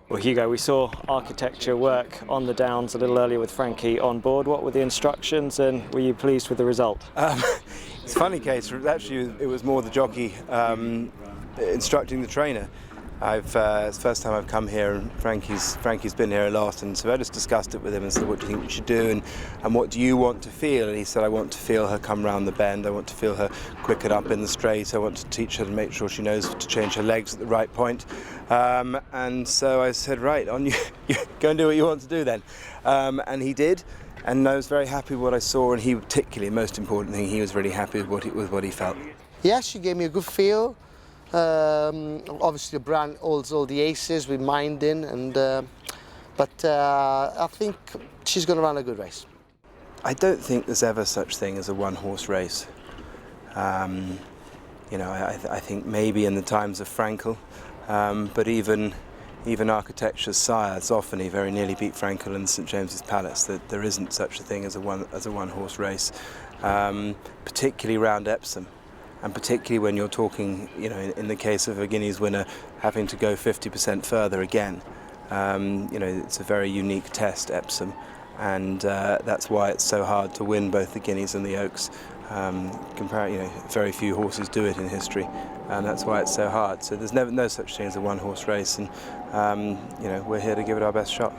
Well, Hugo, we saw architecture work on the downs a little earlier with Frankie on board. What were the instructions, and were you pleased with the result? It's a funny case. Actually, it was more the jockey instructing the trainer. It's the first time I've come here, and Frankie's been here a lot, and so I just discussed it with him and said, what do you think we should do, and what do you want to feel? And he said, I want to feel her come round the bend, I want to feel her quicken up in the straight, I want to teach her to make sure she knows to change her legs at the right point. And so I said, right, on you, go and do what you want to do then. And he did. And I was very happy with what I saw, and he particularly, most important thing, he was really happy with what he felt. Yeah, she gave me a good feel. Obviously the brand holds all the aces with mind in, but I think she's going to run a good race. I don't think there's ever such thing as a one-horse race. You know, I think maybe in the times of Frankel, but even Architecture's sire, Zoffany, very nearly beat Frankel in St James's Palace. That there isn't such a thing as a one-horse race, particularly round Epsom. And particularly when you're talking, you know, in the case of a Guineas winner having to go 50% further again, you know, it's a very unique test, Epsom, and that's why it's so hard to win both the Guineas and the Oaks. You know, very few horses do it in history, and that's why it's so hard. So there's no such thing as a one-horse race, and you know, we're here to give it our best shot.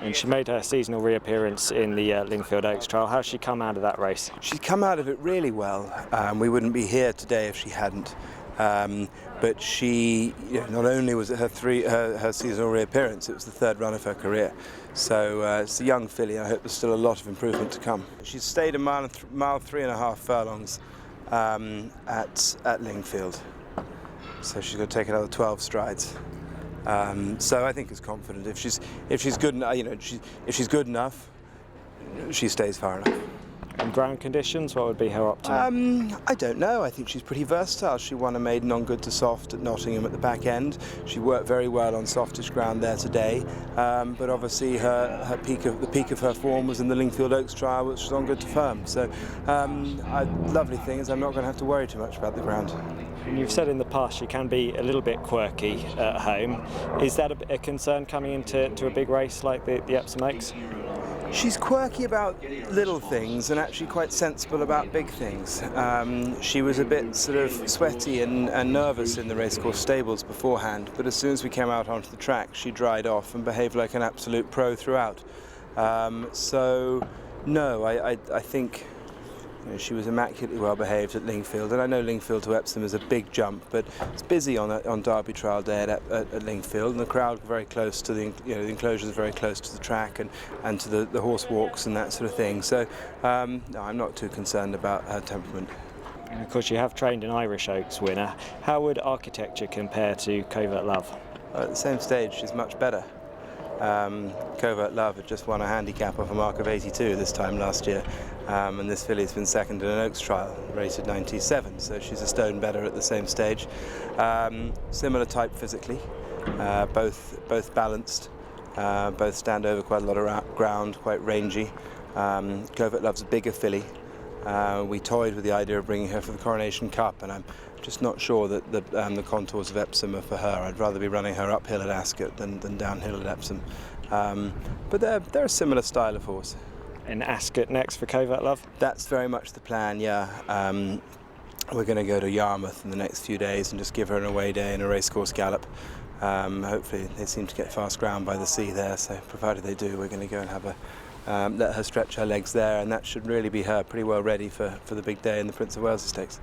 And she made her seasonal reappearance in the Lingfield Oaks trial. How's she come out of that race? She's come out of it really well. We wouldn't be here today if she hadn't. But she, you know, not only was it her seasonal reappearance, it was the third run of her career. So it's a young filly, and I hope there's still a lot of improvement to come. She's stayed a mile 3.5 furlongs at Lingfield. So she's going to take another 12 strides. So I think it's confident. If she's good enough, you know, if she's good enough, she stays far enough. And ground conditions, what would be her optimum? I don't know. I think she's pretty versatile. She won a maiden on good to soft at Nottingham at the back end. She worked very well on softish ground there today. But obviously the peak of her form was in the Lingfield Oaks trial, which was on good to firm. So lovely thing is I'm not going to have to worry too much about the ground. And you've said in the past she can be a little bit quirky at home. Is that a concern coming into a big race like the Epsom Oaks? She's quirky about little things and actually quite sensible about big things. She was a bit sort of sweaty and nervous in the racecourse stables beforehand, but as soon as we came out onto the track, she dried off and behaved like an absolute pro throughout. So, no, I think, you know, she was immaculately well behaved at Lingfield, and I know Lingfield to Epsom is a big jump, but it's busy on Derby trial day at Lingfield, and the crowd are very close to the enclosures are very close to the track and to the horse walks and that sort of thing. So no, I'm not too concerned about her temperament. And of course, you have trained an Irish Oaks winner. How would Architecture compare to Covert Love? At the same stage, she's much better. Covert Love had just won a handicap off a mark of 82 this time last year, and this filly's been second in an Oaks trial, rated 97, so she's a stone better at the same stage. Similar type physically, both balanced, both stand over quite a lot of ground, quite rangy. Covert Love's a bigger filly. We toyed with the idea of bringing her for the Coronation Cup, and I'm just not sure that the contours of Epsom are for her. I'd rather be running her uphill at Ascot than downhill at Epsom. But they're a similar style of horse. And Ascot next for Covert Love? That's very much the plan, yeah. We're going to go to Yarmouth in the next few days and just give her an away day and a racecourse gallop. Hopefully they seem to get fast ground by the sea there, so provided they do, we're going to go and have let her stretch her legs there, and that should really be her pretty well ready for the big day in the Prince of Wales Stakes.